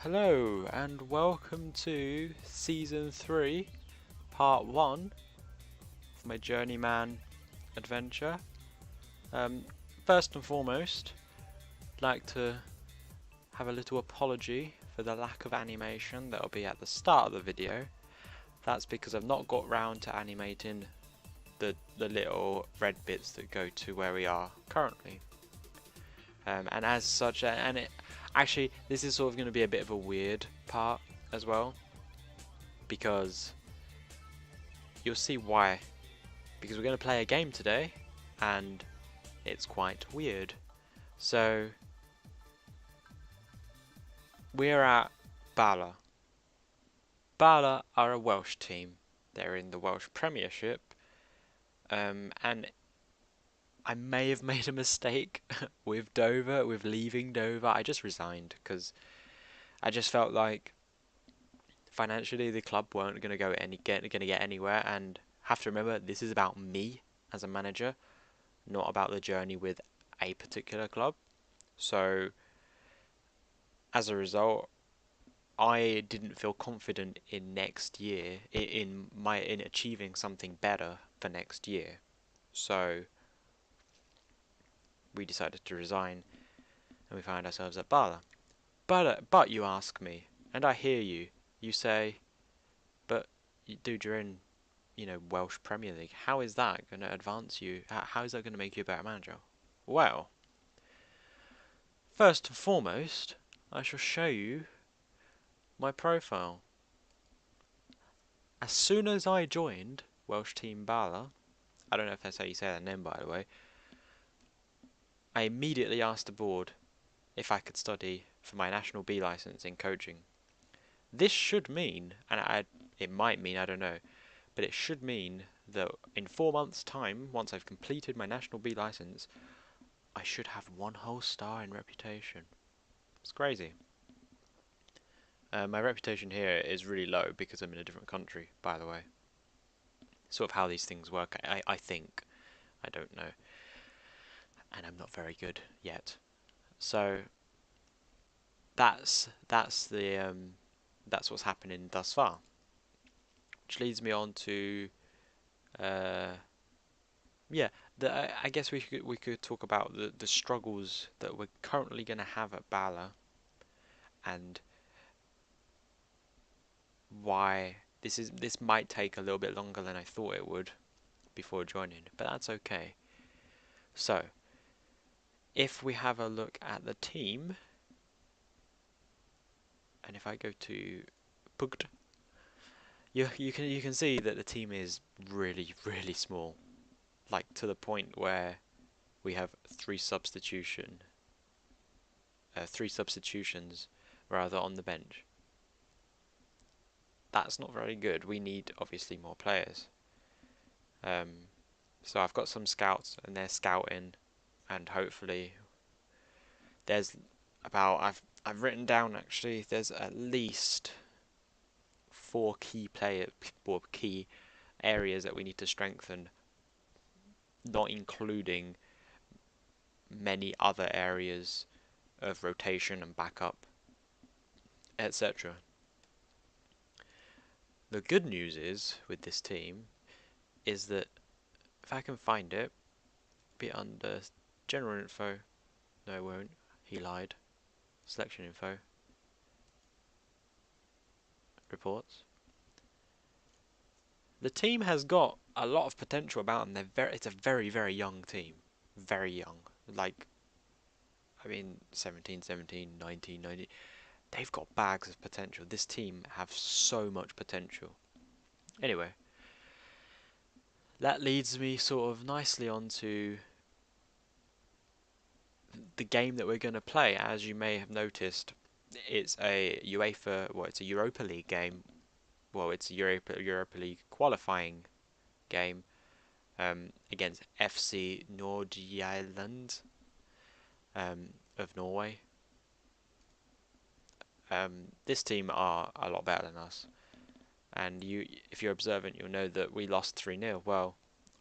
Hello and welcome to Season 3, Part 1 of my Journeyman adventure. First and foremost, I'd like to have a little apology for the lack of animation that will be at the start of the video. That's because I've not got round to animating the little red bits that go to where we are currently. And as such, actually, this is sort of going to be a bit of a weird part as well, because you'll see why. Because we're going to play a game today, and it's quite weird. So, we're at Bala. Bala are a Welsh team. They're in the Welsh Premiership, and I may have made a mistake with Dover, with leaving Dover. I just resigned because I just felt like financially the club weren't going to get anywhere, and have to remember this is about me as a manager, not about the journey with a particular club. So as a result, I didn't feel confident in next year in achieving something better for next year. So we decided to resign, and we found ourselves at Bala. But you ask me, and I hear you. You say, but dude, you're in, Welsh Premier League. How is that going to advance you? How is that going to make you a better manager? Well, first and foremost, I shall show you my profile. As soon as I joined Welsh Team Bala, I don't know if that's how you say that name by the way, I immediately asked the board if I could study for my National B licence in coaching. This should mean, and it might mean, I don't know, but it should mean that in 4 months' time, once I've completed my National B licence, I should have 1 whole star in reputation. It's crazy. My reputation here is really low because I'm in a different country, by the way. Sort of how these things work, I think. I don't know. And I'm not very good yet. So that's what's happening thus far. Which leads me on to yeah, I guess we could talk about the struggles that we're currently going to have at Bala, and why this might take a little bit longer than I thought it would before joining, but that's okay. So, if we have a look at the team, and if I go to Pugged, you can see that the team is really small, like to the point where we have three substitutions rather on the bench. That's not very good. We need obviously more players. So I've got some scouts and they're scouting, and hopefully there's I've written down actually there's at least four key areas that we need to strengthen, not including many other areas of rotation and backup, etc. The good news is with this team is that if I can find it, be it under general info, no it won't, he lied, selection info, reports. The team has got a lot of potential about them. It's a very young team, very young. Like, I mean, 17, 17, 19, 19. They've got bags of potential. This team have so much potential. Anyway, that leads me sort of nicely onto the game that we're going to play. As you may have noticed, it's a it's a Europa League game. Well, it's a Europa League qualifying game against FC Nordsjælland of Norway. This team are a lot better than us, and if you're observant, you'll know that we lost 3-0. Well,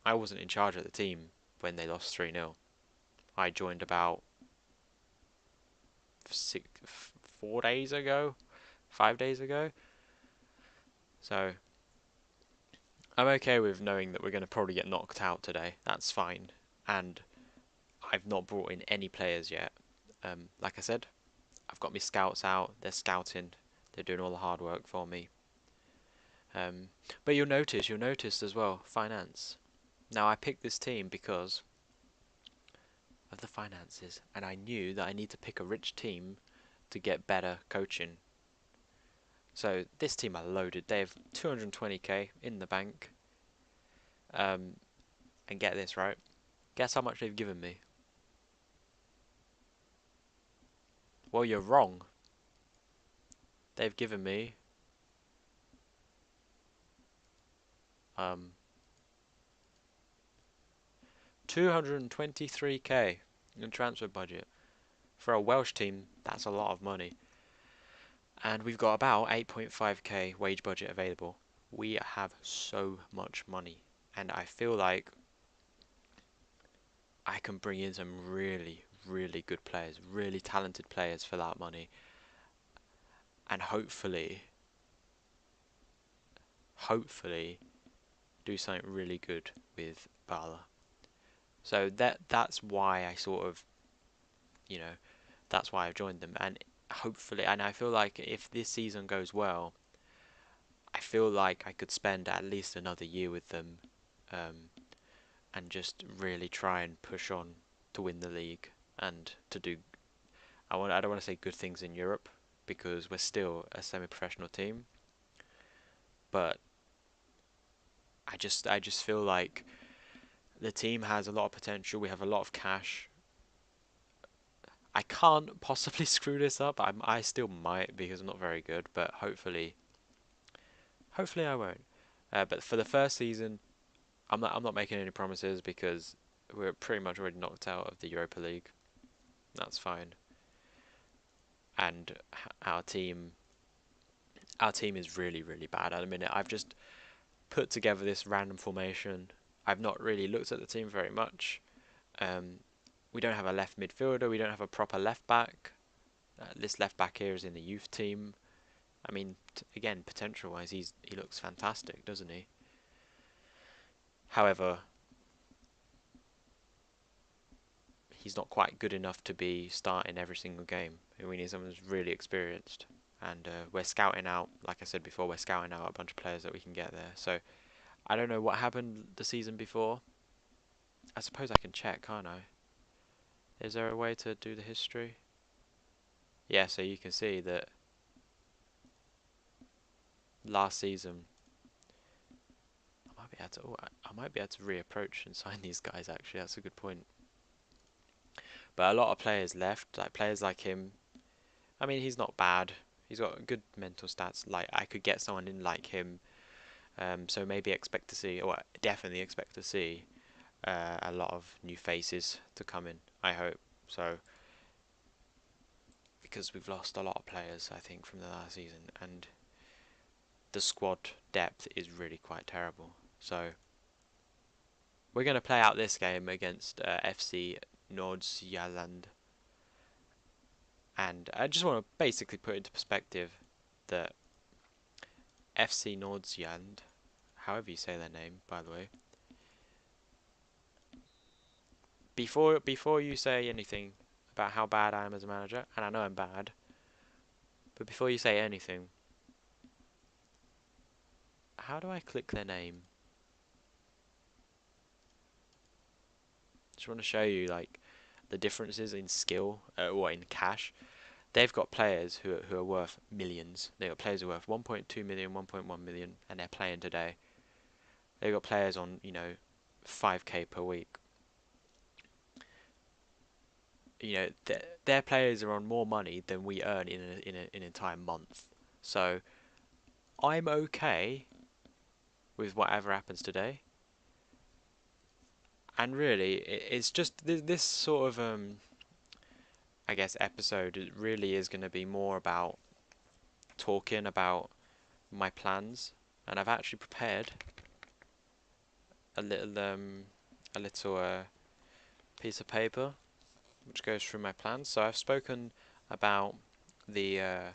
I wasn't in charge of the team when they lost 3-0. I joined about 4 days ago, 5 days ago. So I'm okay with knowing that we're going to probably get knocked out today. That's fine. And I've not brought in any players yet. Like I said, I've got my scouts out. They're scouting. They're doing all the hard work for me. But you'll notice as well, finance. Now I picked this team because of the finances, and I knew that I need to pick a rich team to get better coaching. So this team are loaded. They have 220k in the bank. And get this right. Guess how much they've given me? Well, you're wrong. They've given me 223k in transfer budget. For a Welsh team, that's a lot of money. And we've got about 8.5k wage budget available. We have so much money, and I feel like I can bring in some really, really good players, really talented players for that money, and hopefully do something really good with Bala. So that's why I sort of, you know, that's why I've joined them, and hopefully, and I feel like if this season goes well, I feel like I could spend at least another year with them, and just really try and push on to win the league and to do. I don't want to say good things in Europe because we're still a semi-professional team, but I just feel like the team has a lot of potential. We have a lot of cash. I can't possibly screw this up. I still might because I'm not very good, but hopefully I won't. But for the first season, I'm not making any promises because we're pretty much already knocked out of the Europa League. That's fine. And our team our team is really, really bad at the minute. I've just put together this random formation. I've not really looked at the team very much. Um, we don't have a left midfielder. We don't have a proper left back. This left back here is in the youth team. I mean, again, potential-wise, he looks fantastic, doesn't he? However, he's not quite good enough to be starting every single game. We need someone who's really experienced. And we're scouting out, like I said before, we're scouting out a bunch of players that we can get there. So I don't know what happened the season before. I suppose I can check, can't I? Is there a way to do the history? Yeah, so you can see that last season I might be able to. Oh, I might be able to reapproach and sign these guys. Actually, that's a good point. But a lot of players left, like players like him. I mean, he's not bad. He's got good mental stats. Like I could get someone in like him. So maybe expect to see, or definitely expect to see, a lot of new faces to come in. I hope so, because we've lost a lot of players, I think, from the last season, and the squad depth is really quite terrible. So we're going to play out this game against FC Nordsjælland, and I just want to basically put into perspective that FC Nordsjælland, however you say their name, by the way, before you say anything about how bad I am as a manager, and I know I'm bad, but before you say anything, how do I click their name? Just want to show you like the differences in skill, or in cash. They've got players who are worth millions. They've got players who are worth 1.2 million, 1.1 million, and they're playing today. They've got players on, 5k per week. Their players are on more money than we earn in an entire month. So I'm okay with whatever happens today. And really, it's just this sort of I guess episode. It really is going to be more about talking about my plans, and I've actually prepared a little piece of paper which goes through my plans. So I've spoken about the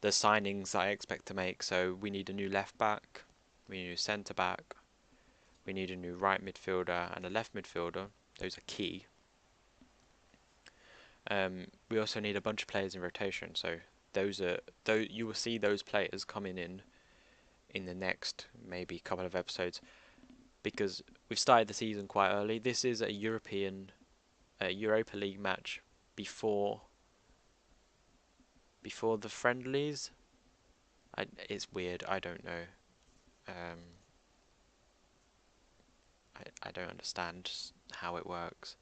the signings that I expect to make. So we need a new left back, we need a new centre back, we need a new right midfielder and a left midfielder. Those are key. We also need a bunch of players in rotation. So you will see those players coming in the next maybe couple of episodes, because we've started the season quite early. This is a Europa League match before the friendlies. It's weird. I don't know. I don't understand how it works.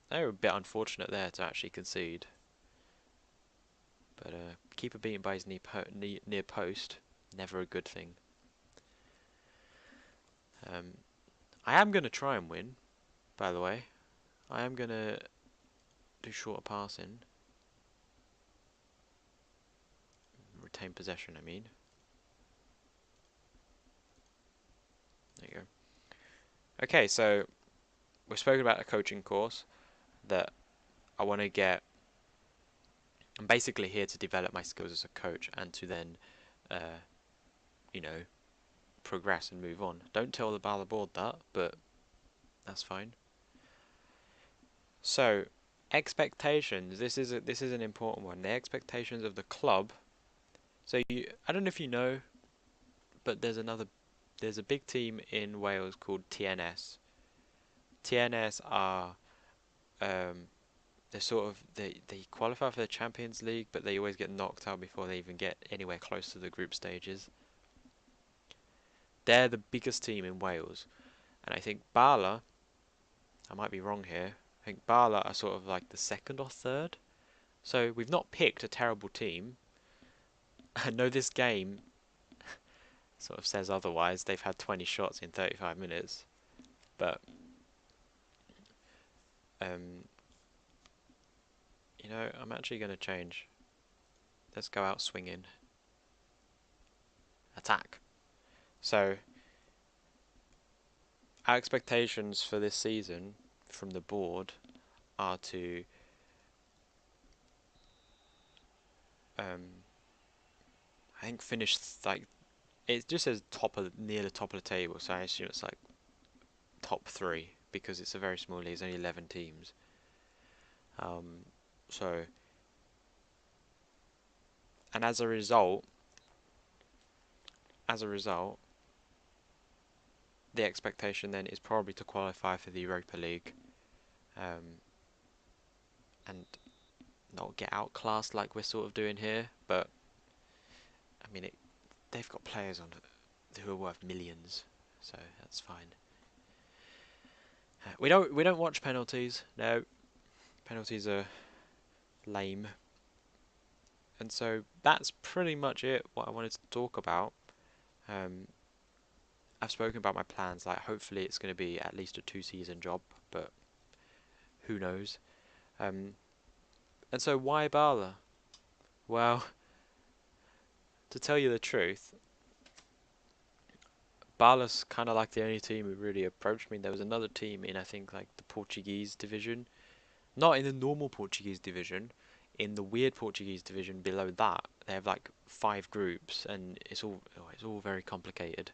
They were a bit unfortunate there to actually concede. But keeper beaten by his near post, never a good thing. I am going to try and win, by the way. I am going to do shorter passing. Retain possession, I mean. There you go. Okay, so we've spoken about a coaching course that I want to get. I'm basically here to develop my skills as a coach and to then, you know, progress and move on. Don't tell the Bala board that, but that's fine. So, expectations. This is an important one. The expectations of the club. So I don't know if you know, but there's a big team in Wales called TNS. TNS are they qualify for the Champions League, but they always get knocked out before they even get anywhere close to the group stages. They're the biggest team in Wales, and I think Bala, I might be wrong here, I think Bala are sort of like the second or third. So we've not picked a terrible team. I know this game sort of says otherwise. They've had 20 shots in 35 minutes, but you know, I'm actually going to change. Let's go out swinging. Attack. So, our expectations for this season from the board are to I think finish like, it just says near the top of the table, so I assume it's like top 3 because it's a very small league. There's only 11 teams. So, and as a result, the expectation then is probably to qualify for the Europa League, and not get outclassed like we're sort of doing here. But I mean, they've got players on who are worth millions, so that's fine. We don't watch penalties. No, penalties are lame. And so that's pretty much it. What I wanted to talk about. I've spoken about my plans. Like, hopefully it's going to be at least a 2-season job, but who knows? And so why Bala? Well, to tell you the truth, Bala's kind of like the only team who really approached me. There was another team in, I think, like the Portuguese division, not in the normal Portuguese division, in the weird Portuguese division below that. They have like 5 groups, and it's all very complicated.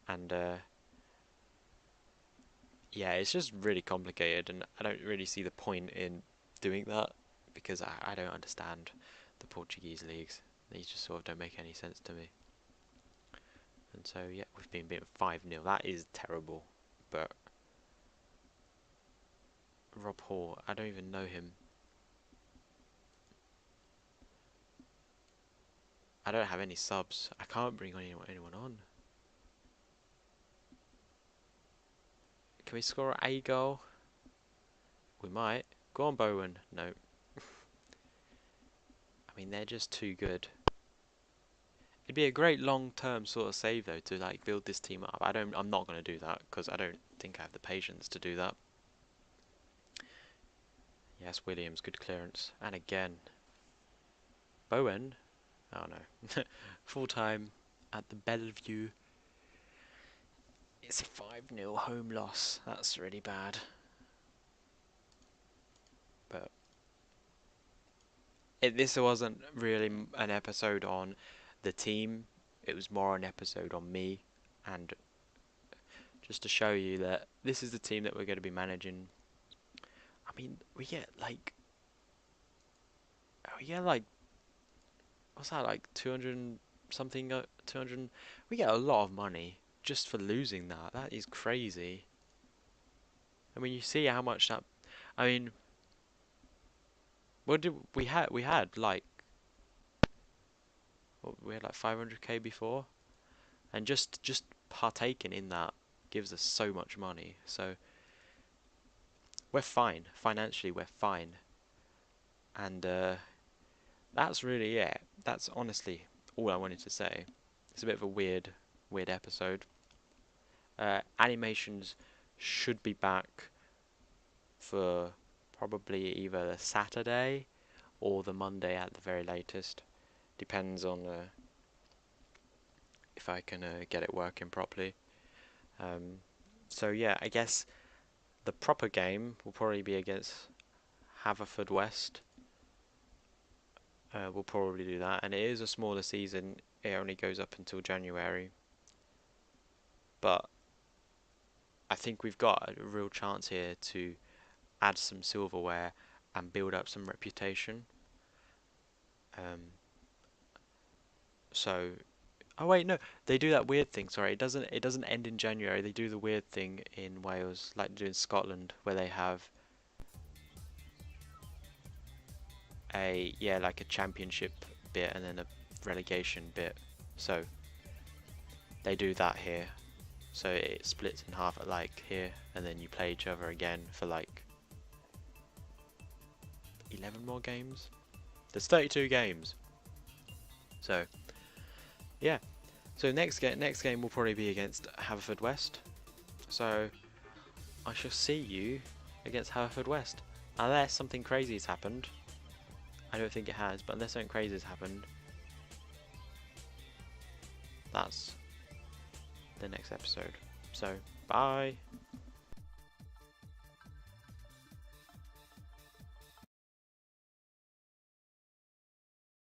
And yeah, it's just really complicated, and I don't really see the point in doing that because I don't understand the Portuguese leagues. They just sort of don't make any sense to me. And so yeah, we've been beaten 5-0. That is terrible. But Rob Hall, I don't even know him. I don't have any subs. I can't bring anyone on. Can we score a goal? We might. Go on, Bowen. No. I mean, they're just too good. It'd be a great long-term sort of save though to like build this team up. I'm not going to do that because I don't think I have the patience to do that. Yes, Williams, good clearance. And again, Bowen. Oh no. Full time at the Bellevue. It's a 5-0 home loss. That's really bad. But this wasn't really an episode on the team. It was more an episode on me, and just to show you that this is the team that we're going to be managing. I mean, we get like what's that, like 200 something, 200. We get a lot of money just for losing that. That is crazy. I mean, you see how much that. I mean, what did we had? We had like we had like 500k before, and just partaking in that gives us so much money. So we're fine financially. We're fine, and that's really it. That's honestly all I wanted to say. It's a bit of a weird episode. Animations should be back for probably either the Saturday or the Monday at the very latest. Depends on if I can get it working properly. So yeah, I guess the proper game will probably be against Haverfordwest. We'll probably do that, and it is a smaller season. It only goes up until January, but I think we've got a real chance here to add some silverware and build up some reputation. Um, so, oh wait, no, they do that weird thing. Sorry, it doesn't end in January. They do the weird thing in Wales, like they do in Scotland, where they have like a championship bit and then a relegation bit. So they do that here. So it splits in half at like here, and then you play each other again for like 11 more games. There's 32 games. So yeah. So next game will probably be against Haverfordwest. So I shall see you against Haverfordwest. Unless something crazy has happened. I don't think it has, but unless something crazy has happened, that's the next episode. So, bye!